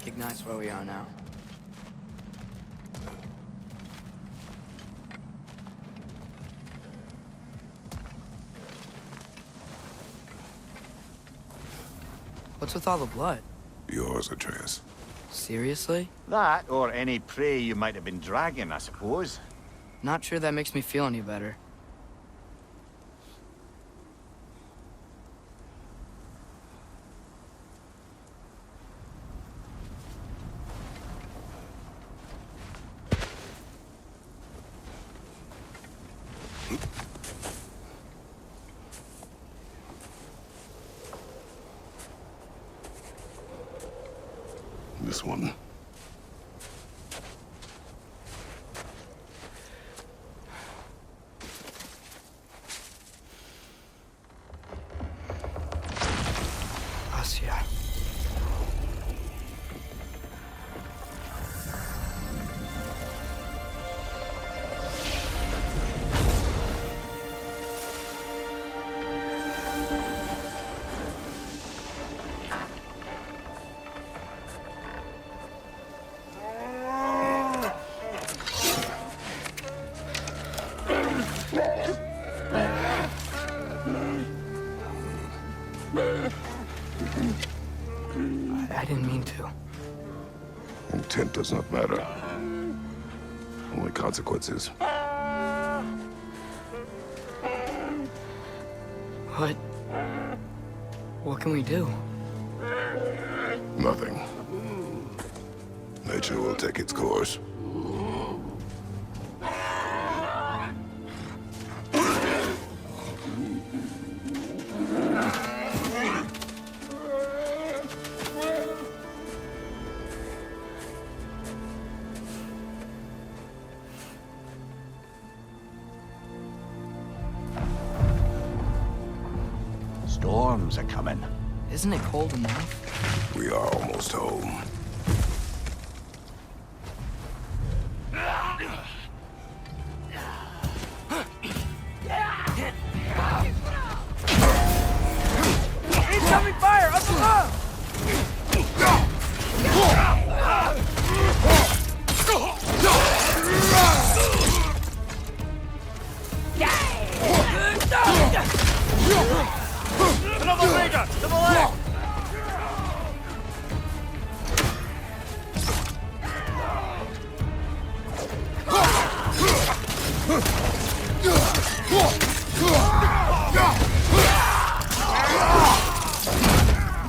recognize where we are now. What's with all the blood? Yours, Atreus. Seriously? That, or any prey you might have been dragging, I suppose. Not sure that makes me feel any better. This one. Asya. I didn't mean to. Intent does not matter. Only consequences. What? What can we do? Nothing. Nature will take its course. Storms are coming. Isn't it cold enough? We are almost home. Incoming fire! Up above! Another raider! To the left!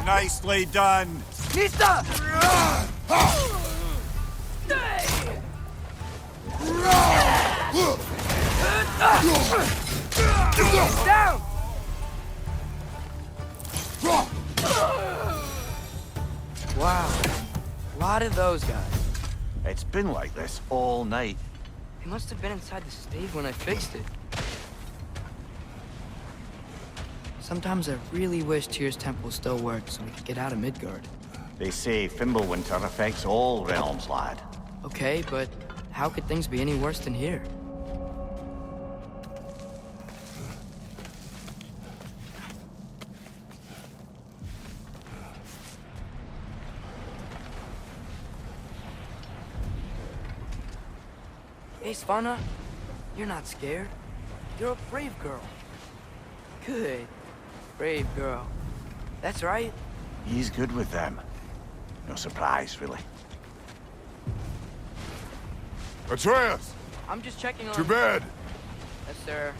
Nicely done! Nista! Down! Wow. A lot of those guys. It's been like this all night. They must have been inside the stave when I fixed it. Sometimes I really wish Tyr's temple still worked so we could get out of Midgard. They say Fimbulwinter affects all realms, lad. Okay, but how could things be any worse than here? Hey, Svanna, you're not scared. You're a brave girl. Good. Brave girl. That's right. He's good with them. No surprise, really. Atreus! I'm just checking on... To bed! Yes, sir.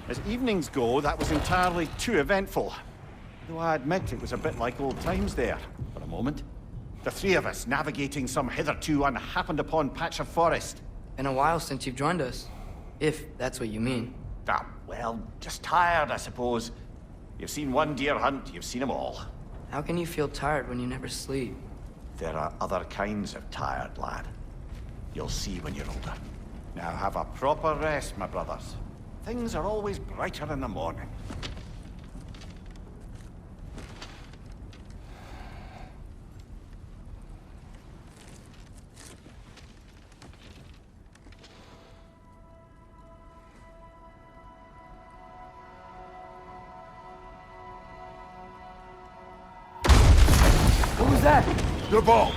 As evenings go, that was entirely too eventful. Though I admit it was a bit like old times there, for a moment. The three of us navigating some hitherto unhappened-upon patch of forest. Been a while since you've joined us. If that's what you mean. Ah, well, just tired, I suppose. You've seen one deer hunt, you've seen them all. How can you feel tired when you never sleep? There are other kinds of tired, lad. You'll see when you're older. Now have a proper rest, my brothers. Things are always brighter in the morning. was that? Your ball.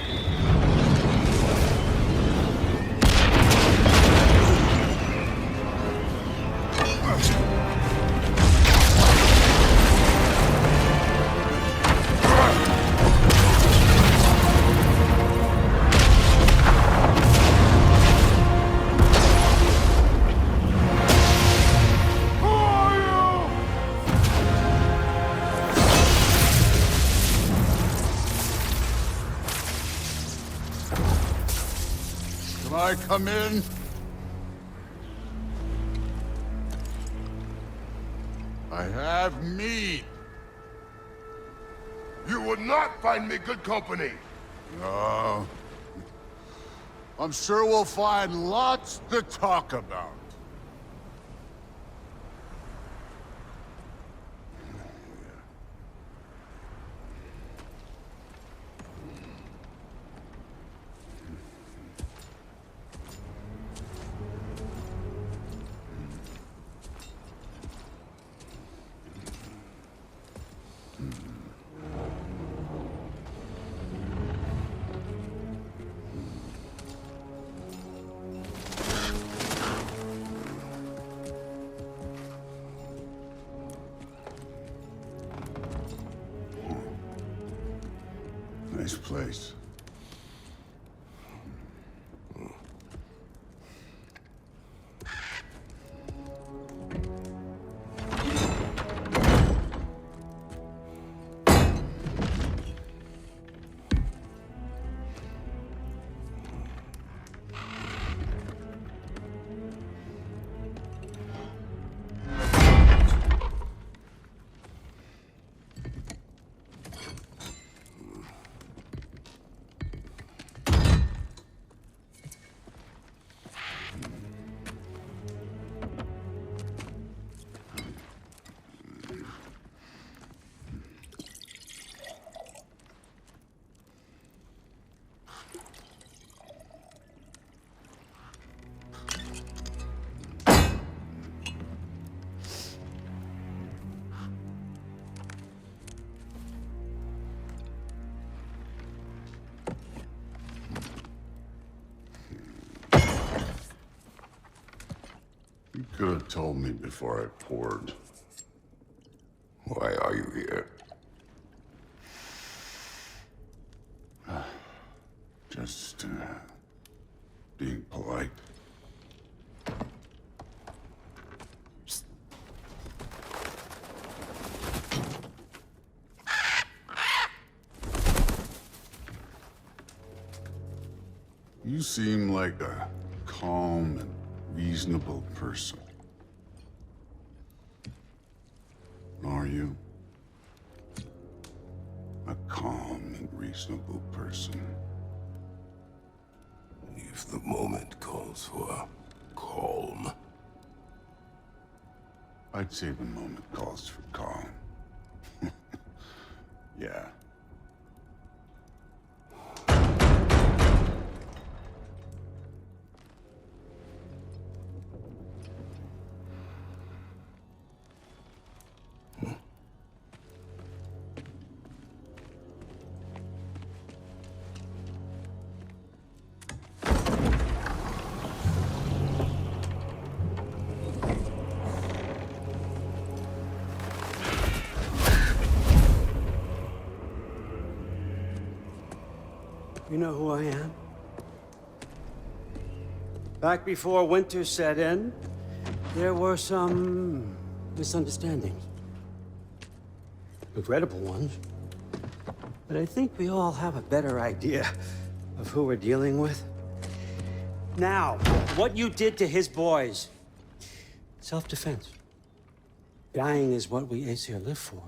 Can I come in? I have meat. You would not find me good company. No. I'm sure we'll find lots to talk about. Nice place. You could have told me before I poured. Why are you here? Just, being polite. You seem like a calm and reasonable person. Are you? A calm and reasonable person. If the moment calls for calm. I'd say the moment calls for calm. Yeah. You know who I am? Back before winter set in, there were some misunderstandings. Regrettable ones. But I think we all have a better idea of who we're dealing with. Now, what you did to his boys. Self-defense. Dying is what we Aesir live for.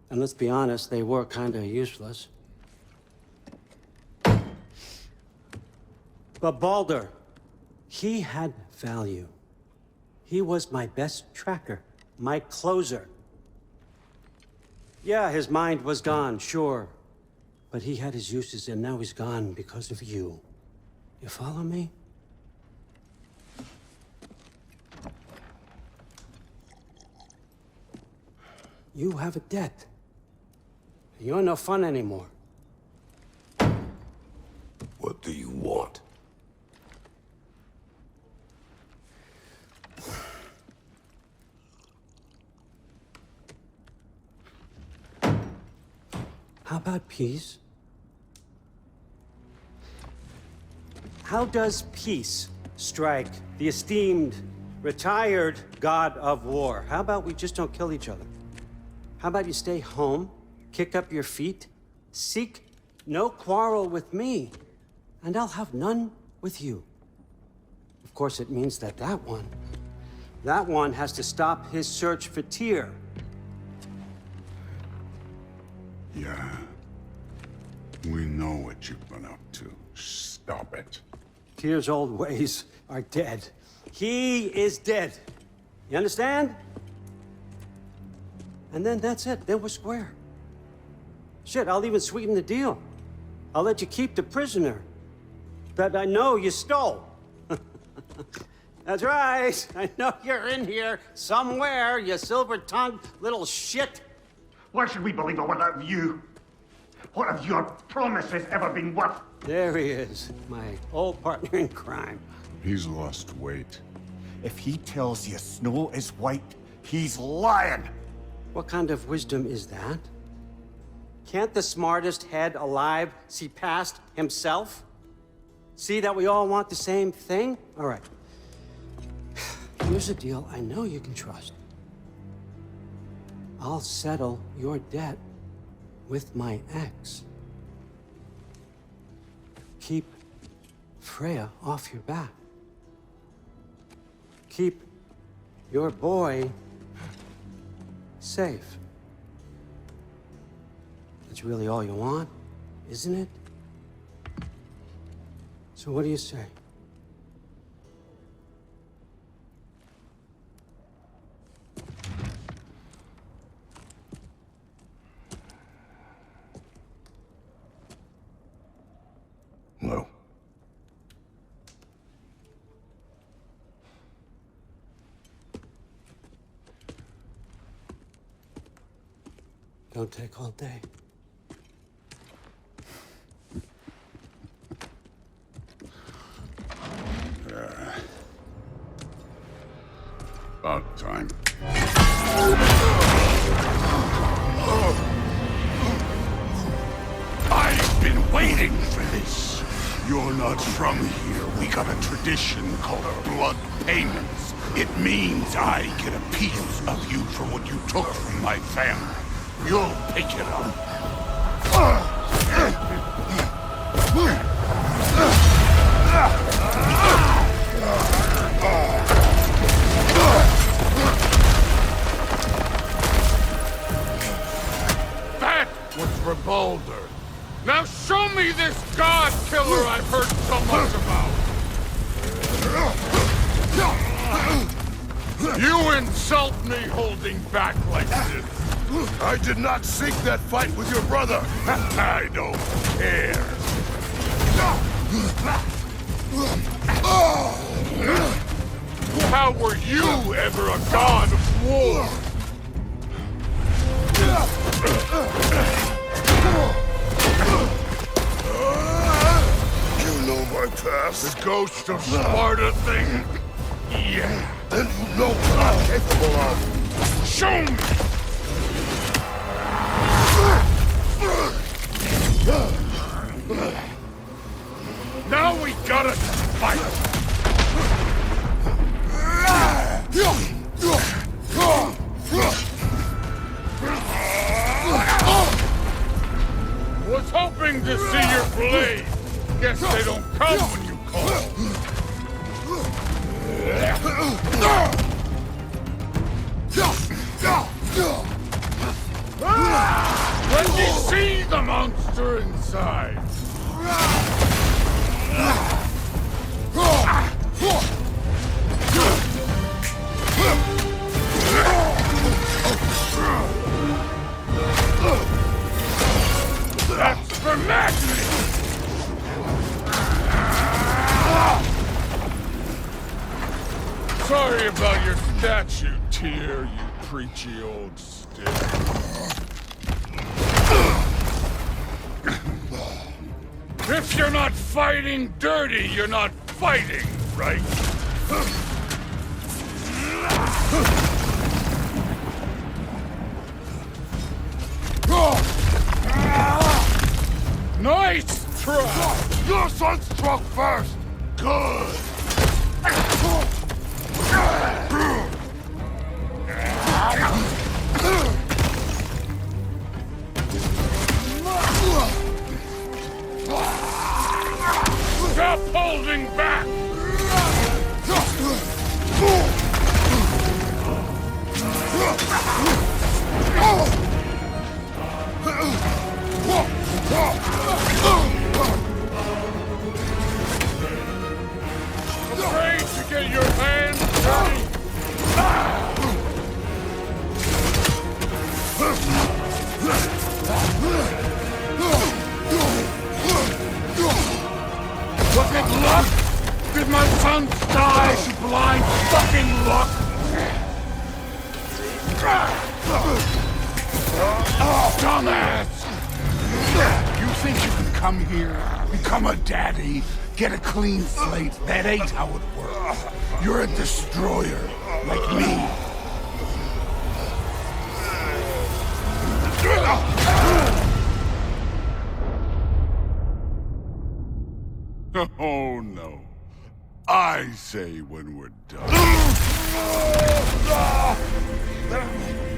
And let's be honest, they were kinda useless. But Baldur, he had value. He was my best tracker, my closer. Yeah, his mind was gone, sure. But he had his uses, and now he's gone because of you. You follow me? You have a debt. You're no fun anymore. How about peace? How does peace strike the esteemed, retired god of war? How about we just don't kill each other? How about you stay home, kick up your feet, seek no quarrel with me, and I'll have none with you. Of course, it means that that one has to stop his search for Tyr. Yeah. We know what you've been up to. Stop it. Tyr's old ways are dead. He is dead. You understand? And then that's it. Then we're square. Shit, I'll even sweeten the deal. I'll let you keep the prisoner that I know you stole. That's right. I know you're in here somewhere, you silver-tongued little shit. Why should we believe a word out of you? What have your promises ever been worth? There he is, my old partner in crime. He's lost weight. If he tells you snow is white, he's lying. What kind of wisdom is that? Can't the smartest head alive see past himself? See that we all want the same thing? All right. Here's a deal I know you can trust. I'll settle your debt with my ex. Keep Freya off your back. Keep your boy safe. That's really all you want, isn't it? So what do you say? No. Don't take all day. About time. I've been waiting for this. You're not from here. We got a tradition called blood payments. It means I get a piece of you for what you took from my family. You'll pick it up. That was Rebalder. Now show me this god killer I've heard so much about. You insult me holding back like this. I did not seek that fight with your brother. I don't care. How were you ever a god of war? You know my past. The ghost of Sparta thing? Yeah. Then you know what I'm capable of. Show me! Now we gotta fight! Was hoping to see your blade. Guess they don't come when you call. Let me see the monster inside. That's for Magni! Sorry about your statue, Tyr, you preachy old stick. If you're not fighting dirty, you're not fighting, right? Nice try! Your son struck first! Good! Stop holding back! Afraid to get your hands dirty? Was it luck? Did my son die to blind fucking luck? Dumbass! You think you can come here, become a daddy, get a clean slate? That ain't how it works. You're a destroyer, like me. Oh, no. I say when we're done.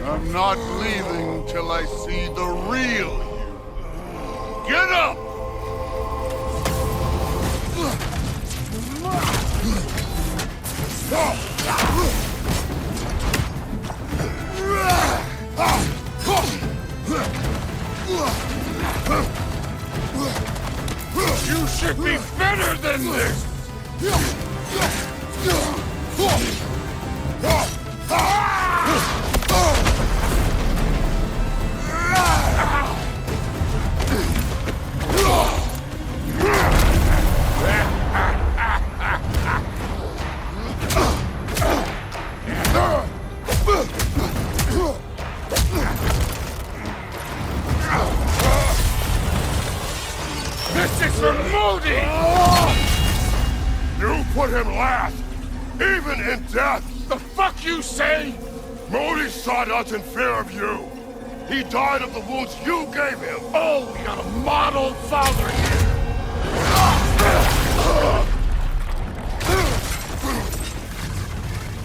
I'm not leaving till I see the real you. Get up! You should be better than this! This is for Modi! You put him last, even in death! The fuck you say? Modi sought us in fear of you. He died of the wounds you gave him. Oh, we got a model father here.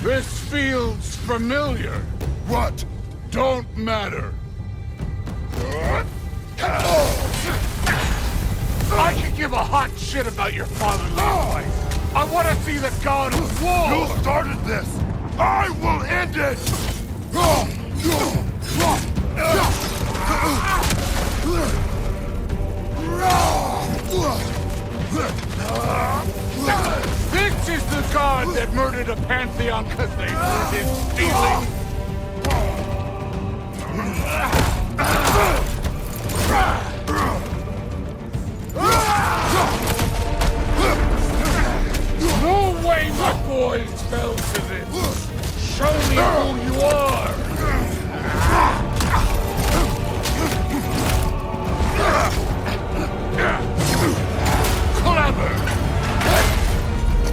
This feels familiar. What? Don't matter. I can give a hot shit about your fatherly life. I want to see the god of war! You started this! I will end it! This is the god that murdered a pantheon because they heard him stealing! No way my boys fell to this! Show me who you are! Clever!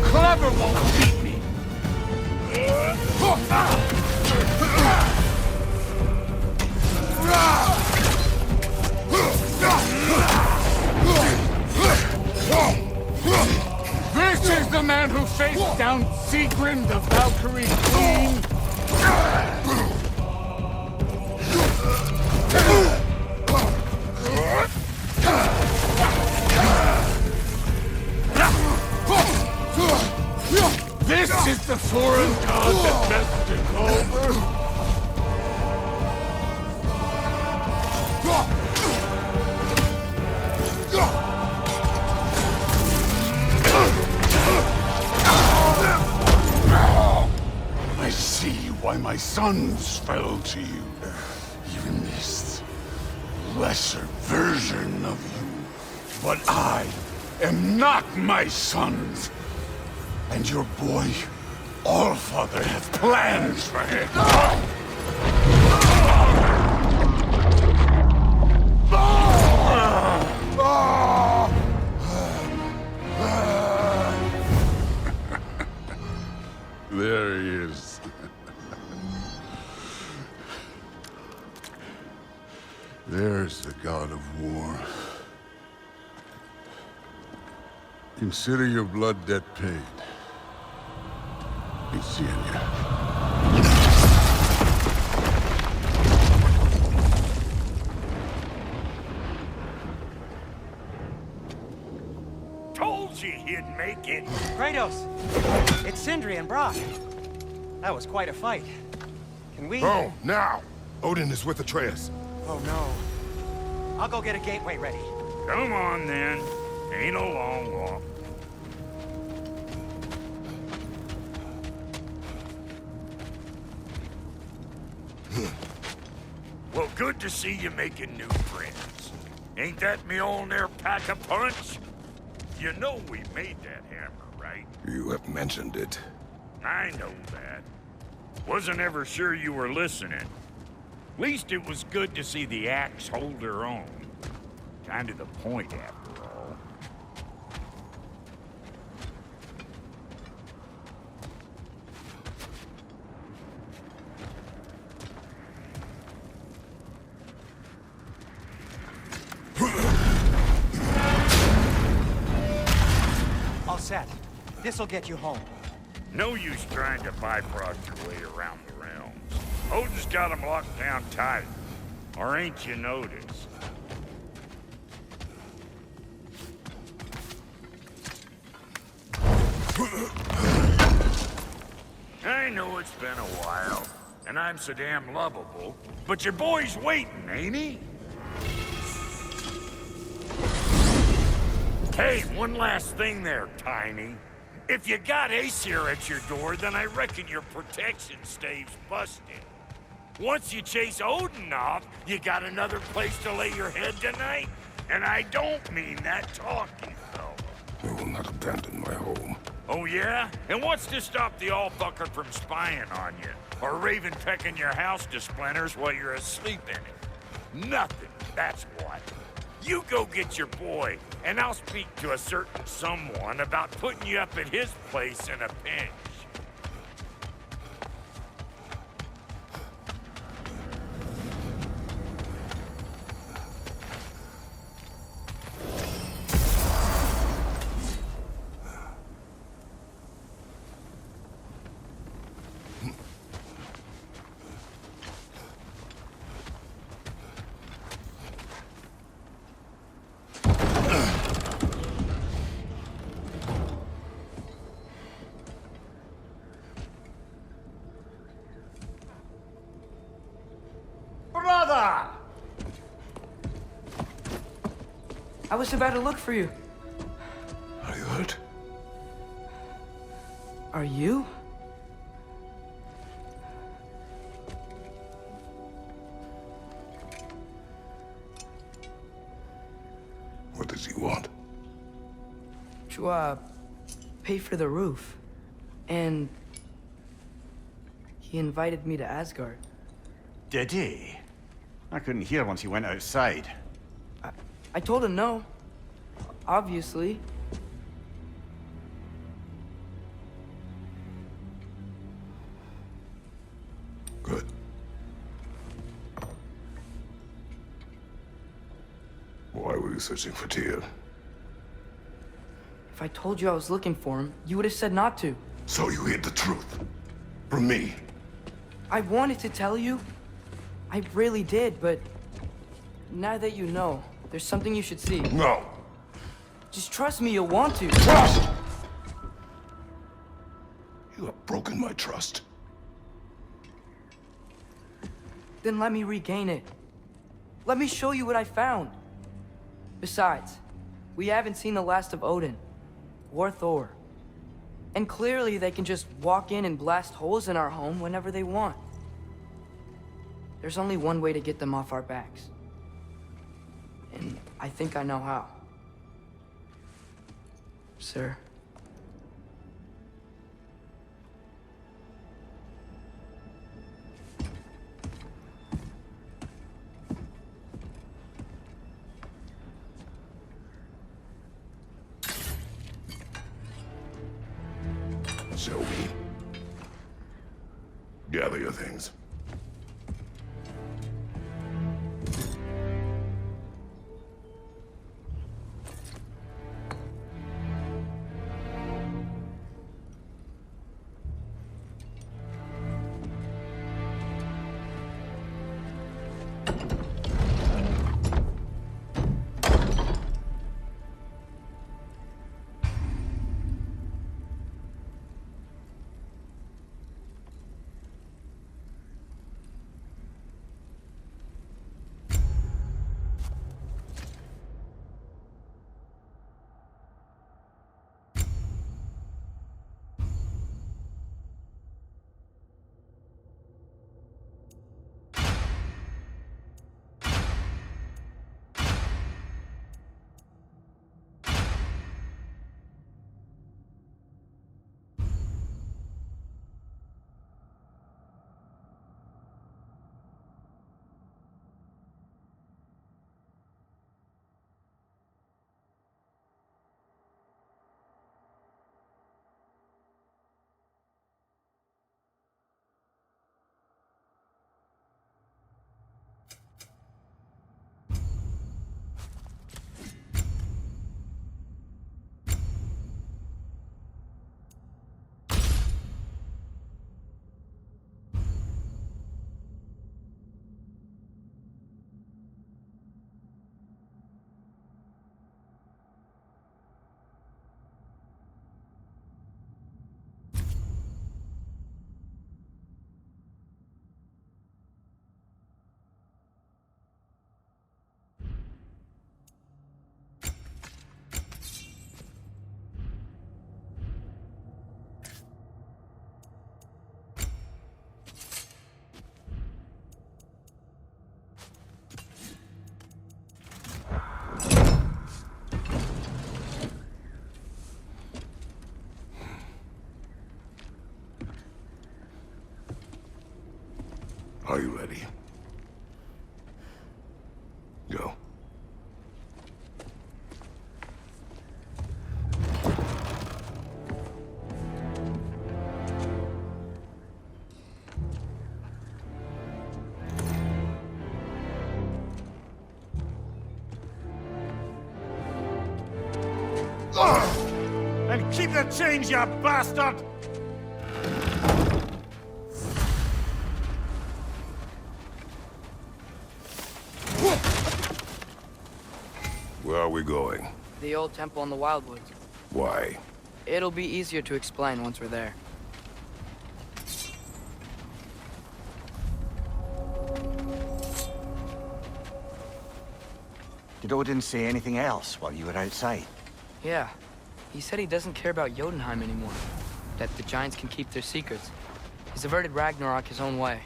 Clever won't beat me! This is the man who faced down Sigrun, the Valkyrie Queen! This is the foreign god that best took over! I see why my sons fell to you. Even this lesser version of you. But I am not my sons. And your boy, Allfather, have plans for him. There he is. There's the god of war. Consider your blood debt paid. Be seeing ya. Told you he'd make it. Kratos! It's Sindri and Brock. That was quite a fight. Can we... Oh, now! Odin is with Atreus. Oh, no. I'll go get a gateway ready. Come on, then. Ain't a long walk. Well, good to see you making new friends. Ain't that me own there pack a punch? You know we made that hammer, right? You have mentioned it. I know that. Wasn't ever sure you were listening. Least it was good to see the axe hold her own. Kind of the point, after all. All set. This'll get you home. No use trying to bifrost your way around the realms. Odin's got them locked down tight. Or ain't you noticed? I know it's been a while, and I'm so damn lovable, but your boy's waiting, ain't he? Hey, one last thing there, Tiny. If you got Aesir at your door, then I reckon your protection stave's busted. Once you chase Odin off, you got another place to lay your head tonight? And I don't mean that talking, though. I will not abandon my home. Oh, yeah? And what's to stop the all-fucker from spying on you? Or Raven pecking your house to splinters while you're asleep in it? Nothing, that's what. You go get your boy, and I'll speak to a certain someone about putting you up at his place in a pinch. Brother! I was about to look for you. Are you hurt? Are you? What does he want? To, pay for the roof. And he invited me to Asgard. Did he? I couldn't hear once he went outside. I told him no. Obviously. Good. Why were you searching for Tyr? If I told you I was looking for him, you would have said not to. So you hid the truth. From me. I wanted to tell you. I really did, but now that you know, there's something you should see. No. Just trust me, you'll want to. Trust! You have broken my trust. Then let me regain it. Let me show you what I found. Besides, we haven't seen the last of Odin or Thor. And clearly they can just walk in and blast holes in our home whenever they want. There's only one way to get them off our backs. And I think I know how. Sir. Show me. Gather your things. Are you ready? Go. And keep the change, you bastard! Where are we going? The old temple in the Wildwoods. Why? It'll be easier to explain once we're there. Did Odin say anything else while you were outside? Yeah. He said he doesn't care about Jotunheim anymore. That the Giants can keep their secrets. He's averted Ragnarok his own way.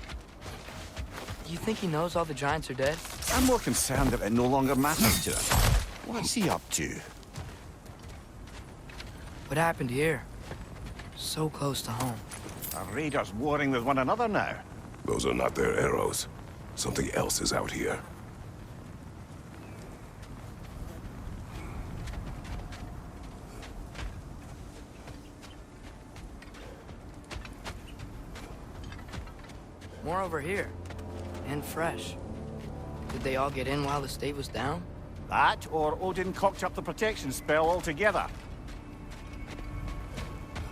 You think he knows all the Giants are dead? I'm more concerned that it no longer matters to him. What's he up to? What happened here? So close to home. Are raiders warring with one another now? Those are not their arrows. Something else is out here. More over here. And fresh. Did they all get in while the stave was down? That, or Odin cocked up the protection spell altogether.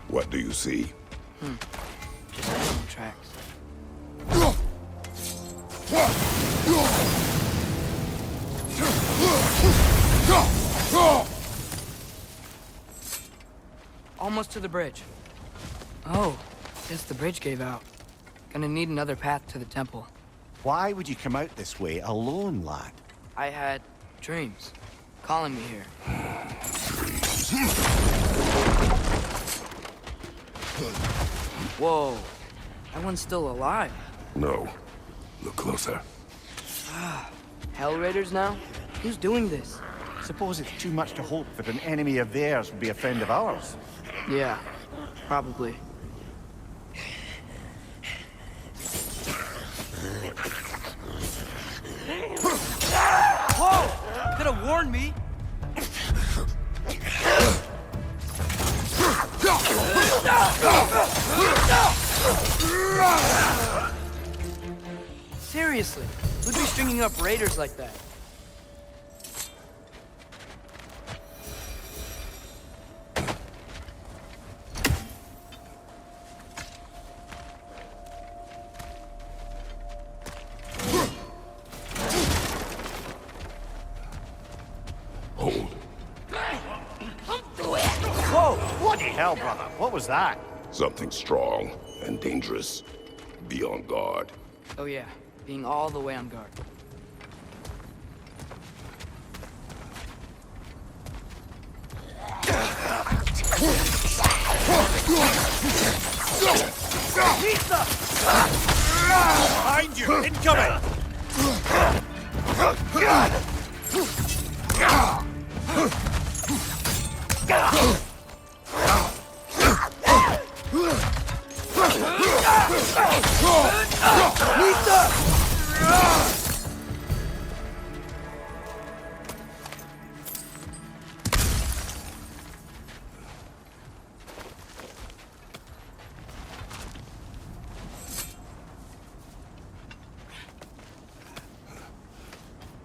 What do you see? Just animal tracks. Almost to the bridge. Oh, guess the bridge gave out. Gonna need another path to the temple. Why would you come out this way alone, lad? I had dreams calling me here. Whoa, that one's still alive. No. Look closer. Hell Raiders now? Who's doing this? Suppose it's too much to hope that an enemy of theirs would be a friend of ours. Yeah, probably. Whoa! Could have warned me. Seriously, who'd be stringing up raiders like that? Hold. Whoa! Bloody hell, brother. What was that? Something strong and dangerous. Be on guard. Oh yeah, being all the way on guard. Behind you! Incoming!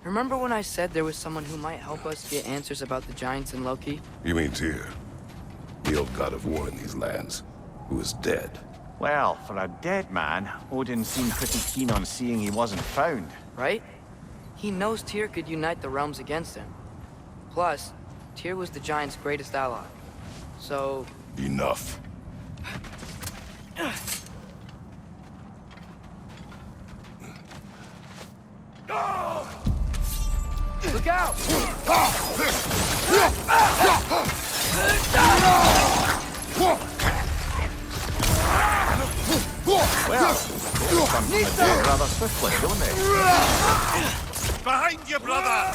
Remember when I said there was someone who might help us get answers about the Giants and Loki? You mean Tyr? The old god of war in these lands, who is dead. Well, for a dead man, Odin seemed pretty keen on seeing he wasn't found. Right? He knows Tyr could unite the realms against him. Plus, Tyr was the Giants' greatest ally. So... Enough. Look out! Well, some do rather swiftly, don't they? Behind you, brother!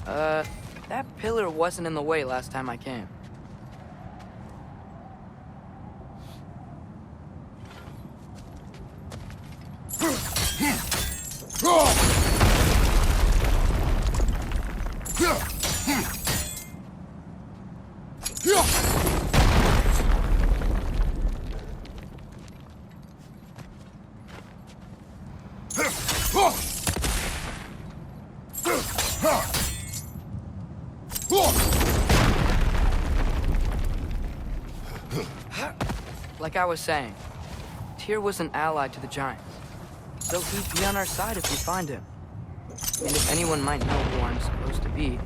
That pillar wasn't in the way last time I came. Like I was saying, Tyr was an ally to the Giants, so he'd be on our side if we find him. And if anyone might know who I'm supposed to be,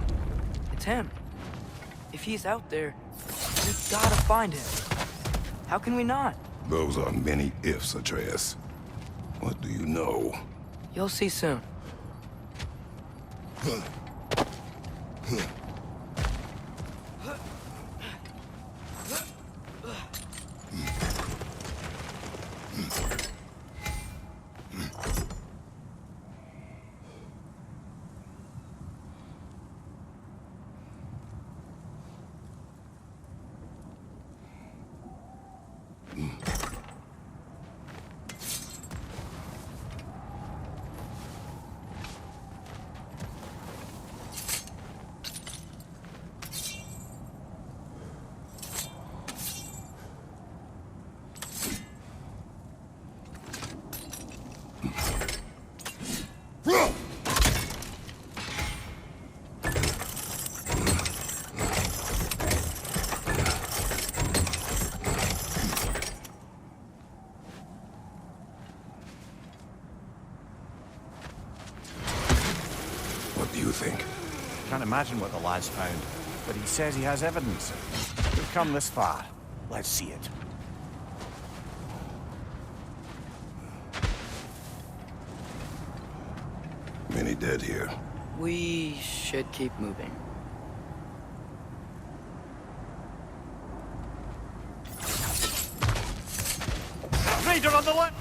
it's him. If he's out there, we gotta find him. How can we not? Those are many ifs, Atreus. What do you know? You'll see soon. What do you think? Can't imagine what the lad's found, but he says he has evidence. We've come this far. Let's see it. Many dead here. We should keep moving. Raider on the left!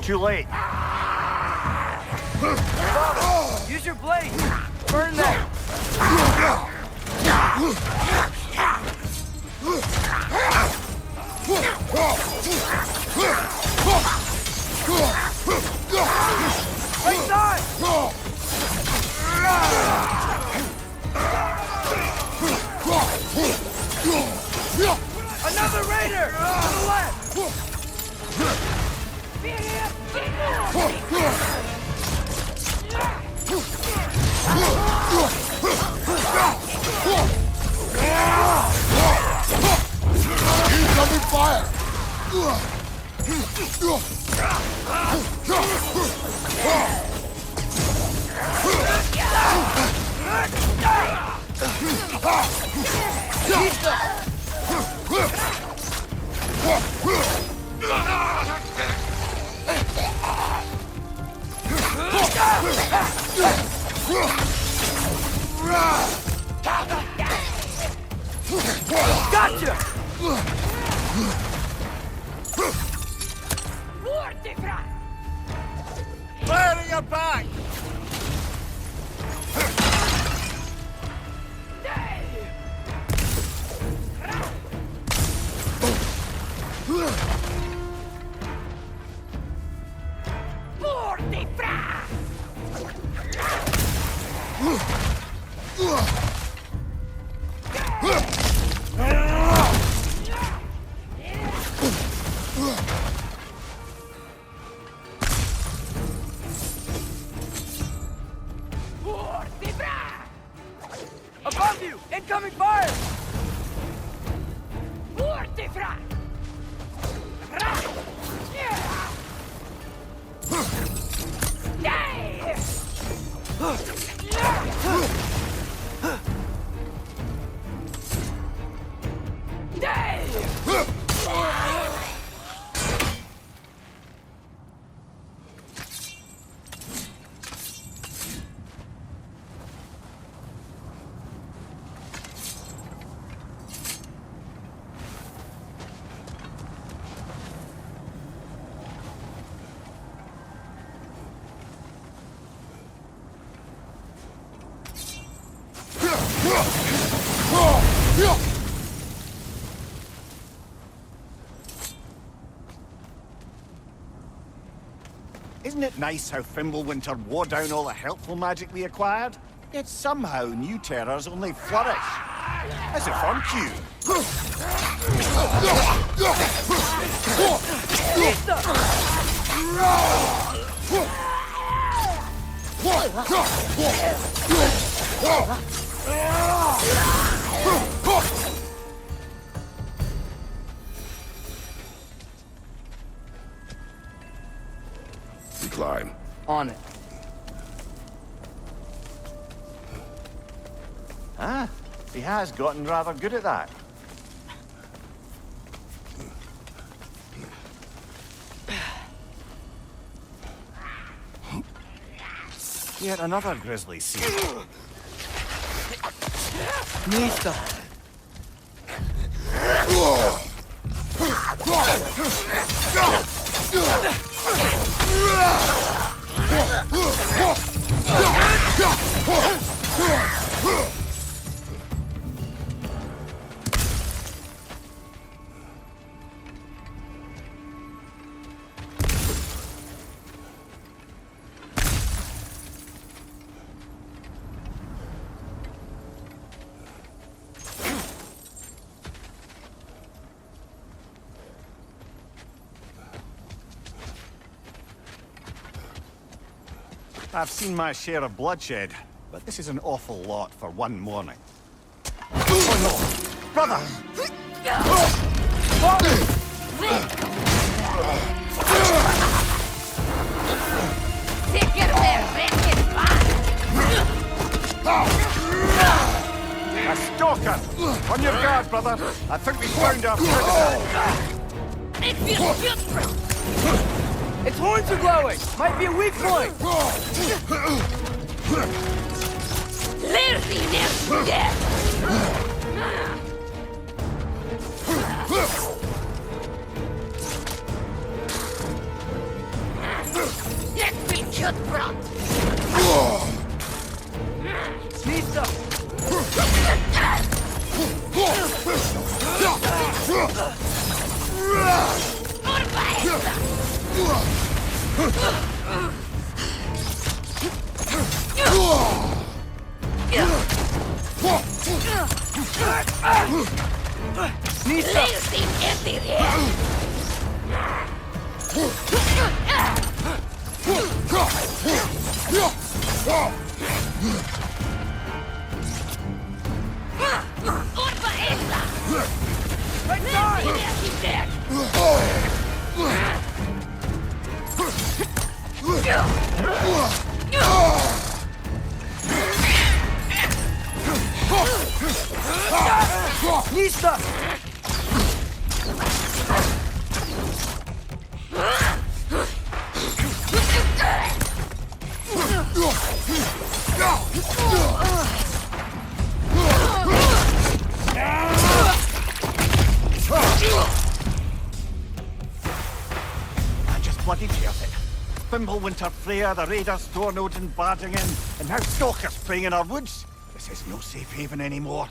Too late. Use your blade! Burn them! Right side! Another raider! To the left! Incoming fire! Gotcha! Fire in your back! Above you! Incoming fire! Isn't it nice how Fimbulwinter wore down all the helpful magic we acquired? Yet somehow new terrors only flourish. As if on cue. We climb. On it. Ah, he has gotten rather good at that. Yet another grisly scene. Nista. I've seen my share of bloodshed, but this is an awful lot for one morning. Oh no! Brother! A stalker! On your guard, brother! I think we found our predator! Its horns are glowing! Might be a weak point! Nista! Nista! I just bloody feared it. Fimbulwinter, Freya, the raiders, Thornode and barging in, and now stalkers preying in our woods. This is no safe haven anymore.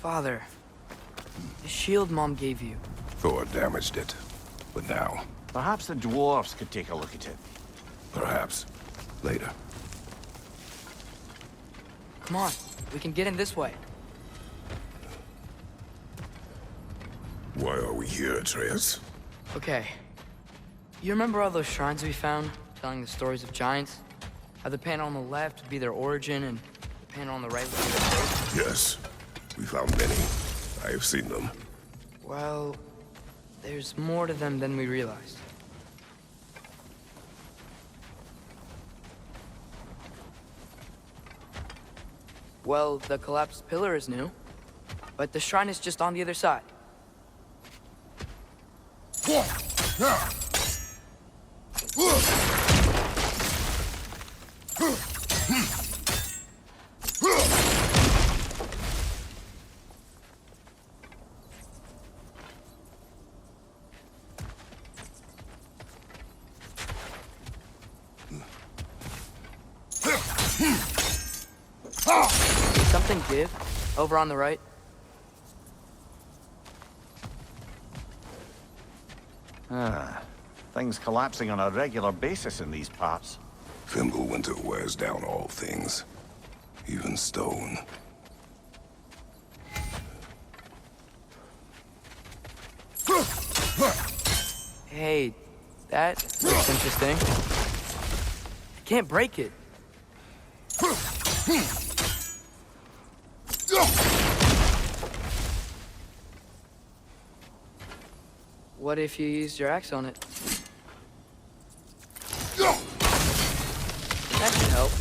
Father, The shield Mom gave you. Thor damaged it. But now, Perhaps the dwarves could take a look at it. perhaps, later. Come on, we can get in this way. Why are we here, Atreus? Okay. You remember all those shrines we found, telling the stories of giants? How the panel on the left would be their origin, and the panel on the right would be their fate? Yes. We found many. I have seen them. Well, there's more to them than we realized. Well, the collapsed pillar is new, but the shrine is just on the other side. Did something give? Over on the right? Things collapsing on a regular basis in these parts. Fimbulwinter wears down all things, even stone. Hey, that looks interesting. I can't break it. What if you used your axe on it? That should help.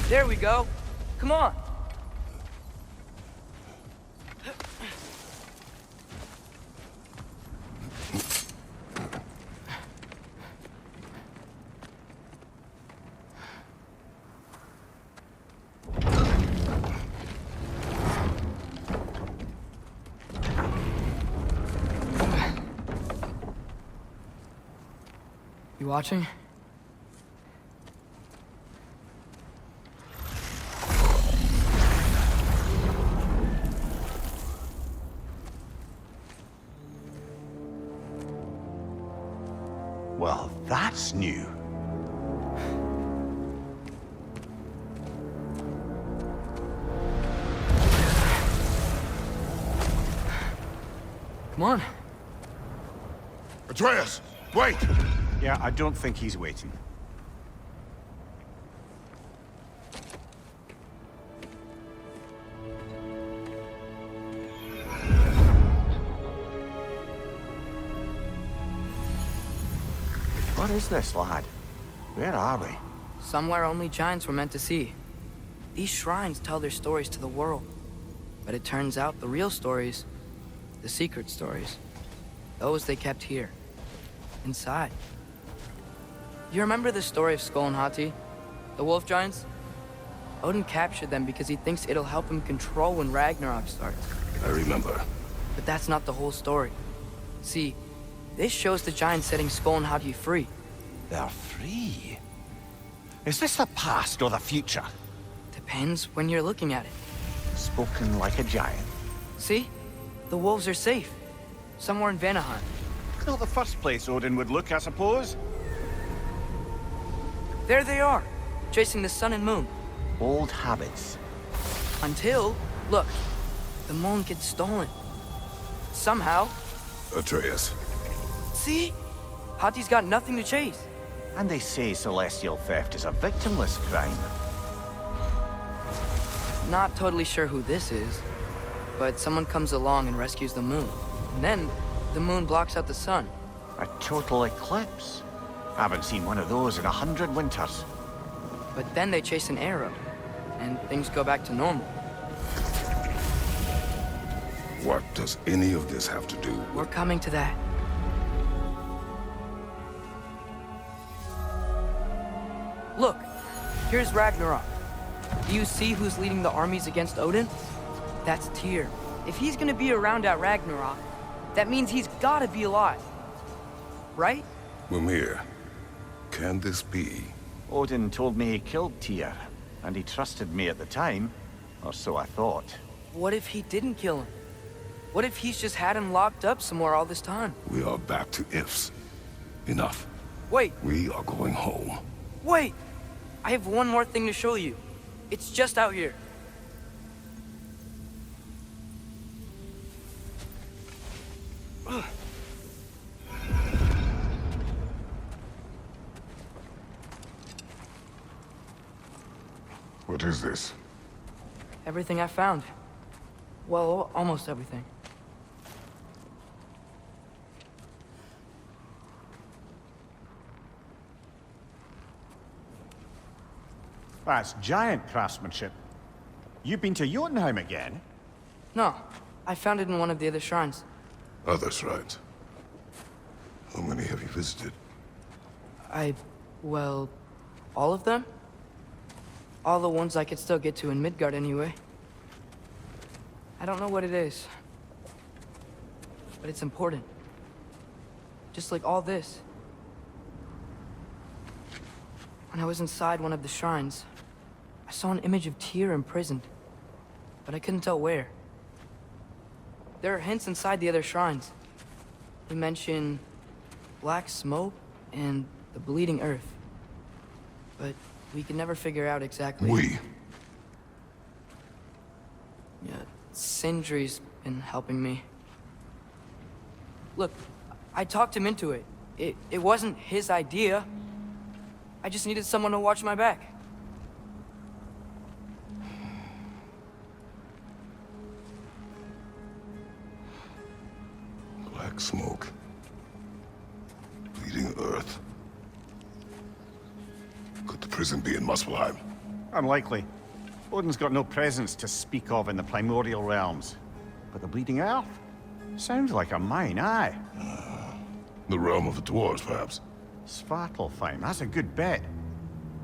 There we go. Come on. You watching? Well, that's new. Come on. Atreus, wait! Yeah, I don't think he's waiting. What is this, lad? Where are we? Somewhere only giants were meant to see. These shrines tell their stories to the world. But it turns out the real stories, the secret stories, those they kept here, inside. You remember the story of Skull and Hati? The wolf giants? Odin captured them because he thinks it'll help him control when Ragnarok starts. I remember. But that's not the whole story. See, this shows the giants setting Skull and Hati free. They're free. Is this the past or the future? Depends when you're looking at it. Spoken like a giant. See? The wolves are safe. Somewhere in Vanaheim. Not the first place Odin would look, I suppose. There they are, chasing the sun and moon. Old habits. Until, look, the moon gets stolen. Somehow. Atreus. See? Hati's got nothing to chase. And they say celestial theft is a victimless crime. Not totally sure who this is, but someone comes along and rescues the moon. And then, the moon blocks out the sun. A total eclipse. Haven't seen one of those in 100 winters. But then they chase an arrow, and things go back to normal. What does any of this have to do with... We're coming to that. Look, here's Ragnarok. Do you see who's leading the armies against Odin? That's Tyr. If he's gonna be around at Ragnarok, That means he's gotta be alive. Right? Mimir, can this be? Odin told me he killed Tyr, and he trusted me at the time, or so I thought. What if he didn't kill him? What if he's just had him locked up somewhere all this time? We are back to ifs. Enough. Wait, We are going home. wait! I have one more thing to show you. It's just out here. What is this? Everything I found. Well, almost everything. That's giant craftsmanship. You've been to Jotunheim again? No, I found it in one of the other shrines. Other shrines. How many have you visited? Well, all of them? All the ones I could still get to in Midgard anyway. I don't know what it is, but it's important. Just like all this. When I was inside one of the shrines, I saw an image of Tyr imprisoned, but I couldn't tell where. There are hints inside the other shrines. They mention black smoke and the bleeding earth, but we could never figure out exactly. Yeah, Sindri's been helping me. Look, I talked him into it. It wasn't his idea. I just needed someone to watch my back. Black smoke. Bleeding earth. Could the prison be in Muspelheim? Unlikely. Odin's got no presence to speak of in the primordial realms. But the Bleeding Earth? Sounds like a mine, aye. The realm of the dwarves, perhaps? Svartalfheim, that's a good bet.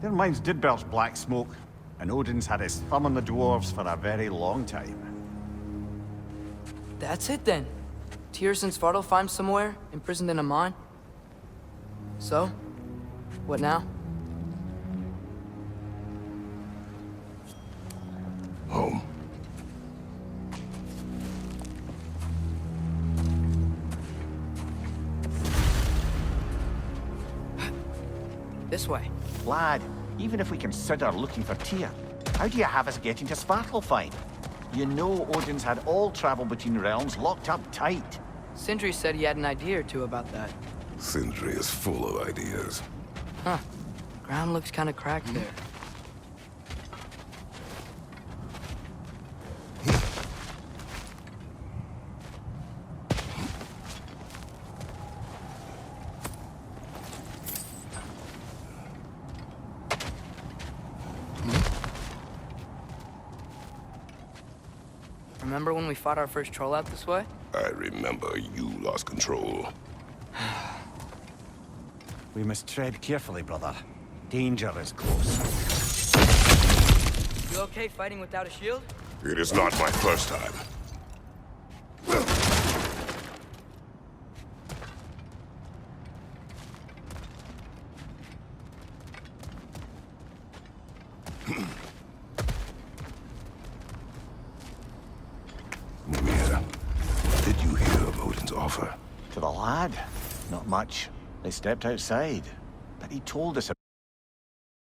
Their mines did belch black smoke, and Odin's had his thumb on the dwarves for a very long time. That's it then. Tyr's in Svartalfheim somewhere, imprisoned in a mine. So, what now? Home. This way. Lad, even if we consider looking for Tyr, how do you have us getting to Svartalfheim? You know Odin's had all travel between realms locked up tight. Sindri said he had an idea or two about that. Sindri is full of ideas. Huh. Ground looks kind of cracked there. Remember when we fought our first troll out this way? I remember you lost control. We must tread carefully, brother. Danger is close. You okay fighting without a shield? It is not my first time. Mimir, what did you hear of Odin's offer? To the lad? Not much. They stepped outside. But he told us